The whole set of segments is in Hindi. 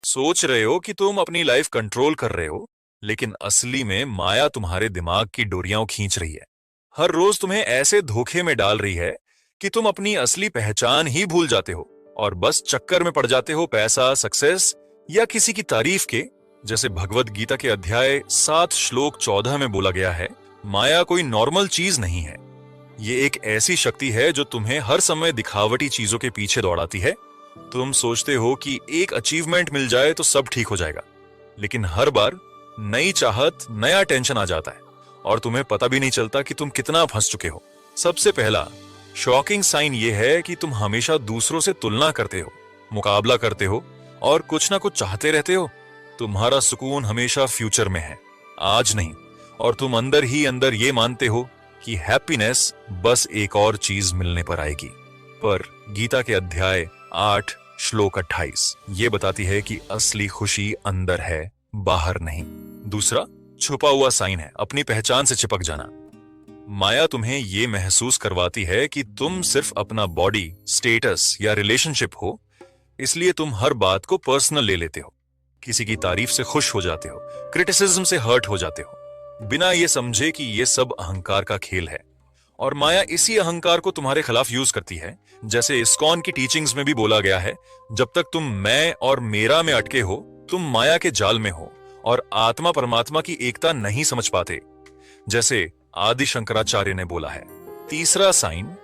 सोच रहे हो कि तुम अपनी लाइफ कंट्रोल कर रहे हो, लेकिन असली में माया तुम्हारे दिमाग की डोरियां खींच रही है। हर रोज तुम्हें ऐसे धोखे में डाल रही है कि तुम अपनी असली पहचान ही भूल जाते हो और बस चक्कर में पड़ जाते हो पैसा, सक्सेस या किसी की तारीफ के। जैसे भगवत गीता के अध्याय 7 श्लोक 14 में बोला गया है, माया कोई नॉर्मल चीज नहीं है। ये एक ऐसी शक्ति है जो तुम्हें हर समय दिखावटी चीजों के पीछे दौड़ाती है। तुम सोचते हो कि एक अचीवमेंट मिल जाए तो सब ठीक हो जाएगा, लेकिन हर बार नई चाहत, नया टेंशन आ जाता है और तुम्हें पता भी नहीं चलता कि तुम कितना फंस चुके हो। सबसे पहला शॉकिंग साइन ये है कि तुम हमेशा दूसरों से तुलना करते हो, मुकाबला करते हो और कुछ ना कुछ चाहते रहते हो। तुम्हारा सुकून हमेशा फ्यूचर में है, आज नहीं, और तुम अंदर ही अंदर ये मानते हो कि हैप्पीनेस बस एक और चीज मिलने पर आएगी। पर गीता के अध्याय 8 श्लोक 28 ये बताती है कि असली खुशी अंदर है, बाहर नहीं। दूसरा छुपा हुआ साइन है अपनी पहचान से चिपक जाना। माया तुम्हें यह महसूस करवाती है कि तुम सिर्फ अपना बॉडी, स्टेटस या रिलेशनशिप हो, इसलिए तुम हर बात को पर्सनल ले लेते हो। किसी की तारीफ से खुश हो जाते हो, क्रिटिसिज्म से हर्ट हो जाते हो, बिना ये समझे कि ये सब अहंकार का खेल है। और माया इसी अहंकार को तुम्हारे खिलाफ यूज करती है। जैसे इस्कॉन की टीचिंग्स में भी बोला गया है, जब तक तुम मैं और मेरा में अटके हो, तुम माया के जाल में हो और आत्मा परमात्मा की एकता नहीं समझ पाते, जैसे आदि शंकराचार्य ने बोला है। तीसरा साइन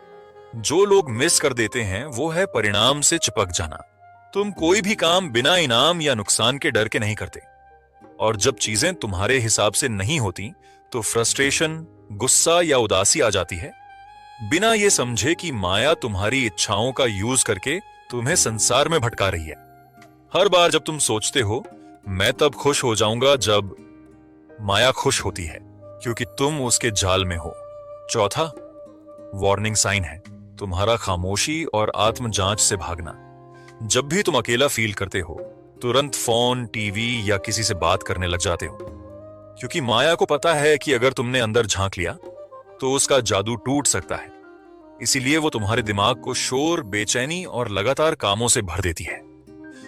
जो लोग मिस कर देते हैं वो है परिणाम से चिपक जाना। तुम कोई भी काम बिना इनाम या नुकसान के डर के नहीं करते, और जब चीजें तुम्हारे हिसाब से नहीं होती तो फ्रस्ट्रेशन, गुस्सा या उदासी आ जाती है, बिना ये समझे कि माया तुम्हारी इच्छाओं का यूज करके तुम्हें संसार में भटका रही है। हर बार जब तुम सोचते हो मैं तब खुश हो जाऊंगा जब माया खुश होती है, क्योंकि तुम उसके जाल में हो। चौथा वार्निंग साइन है तुम्हारा खामोशी और आत्म जांच से भागना। जब भी तुम अकेला फील करते हो, तुरंत फोन, टीवी या किसी से बात करने लग जाते हो, क्योंकि माया को पता है कि अगर तुमने अंदर झांक लिया तो उसका जादू टूट सकता है। इसीलिए वो तुम्हारे दिमाग को शोर, बेचैनी और लगातार कामों से भर देती है,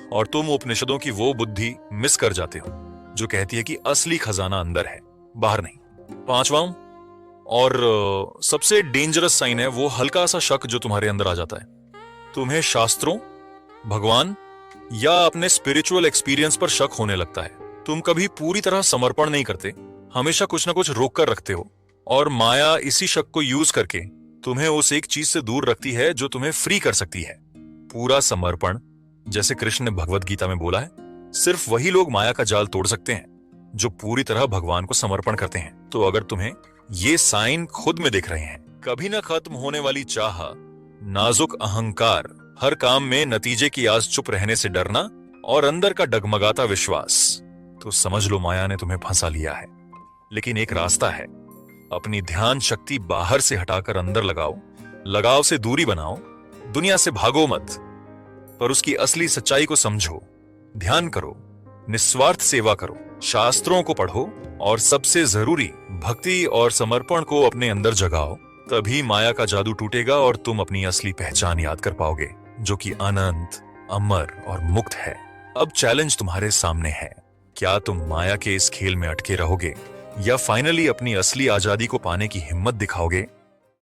और तुम उपनिषदों की वो बुद्धि मिस कर जाते हो जो कहती है कि असली खजाना अंदर है, बाहर नहीं। पांचवा और सबसे डेंजरस साइन है वो हल्का सा शक जो तुम्हारे अंदर आ जाता है। तुम्हें शास्त्रों, भगवान या अपने स्पिरिचुअल एक्सपीरियंस पर शक होने लगता है। तुम कभी पूरी तरह समर्पण नहीं करते, हमेशा कुछ ना कुछ रोक कर रखते हो, और माया इसी शक को यूज करके तुम्हें उस एक चीज से दूर रखती है जो तुम्हें फ्री कर सकती है, पूरा समर्पण। जैसे कृष्ण ने भगवत गीता में बोला है, सिर्फ वही लोग माया का जाल तोड़ सकते हैं जो पूरी तरह भगवान को समर्पण करते हैं। तो अगर तुम्हें ये साइन खुद में दिख रहे हैं, कभी ना खत्म होने वाली चाह, नाजुक अहंकार, हर काम में नतीजे की आस, चुप रहने से डरना और अंदर का डगमगाता विश्वास, तो समझ लो माया ने तुम्हें फंसा लिया है। लेकिन एक रास्ता है, अपनी ध्यान शक्ति बाहर से हटाकर अंदर लगाओ, लगाव से दूरी बनाओ, दुनिया से भागो मत, पर उसकी असली सच्चाई को समझो। ध्यान करो, निस्वार्थ सेवा करो, शास्त्रों को पढ़ो और सबसे जरूरी भक्ति और समर्पण को अपने अंदर जगाओ। तभी माया का जादू टूटेगा और तुम अपनी असली पहचान याद कर पाओगे, जो कि अनंत, अमर और मुक्त है। अब चैलेंज तुम्हारे सामने है, क्या तुम माया के इस खेल में अटके रहोगे या फाइनली अपनी असली आजादी को पाने की हिम्मत दिखाओगे?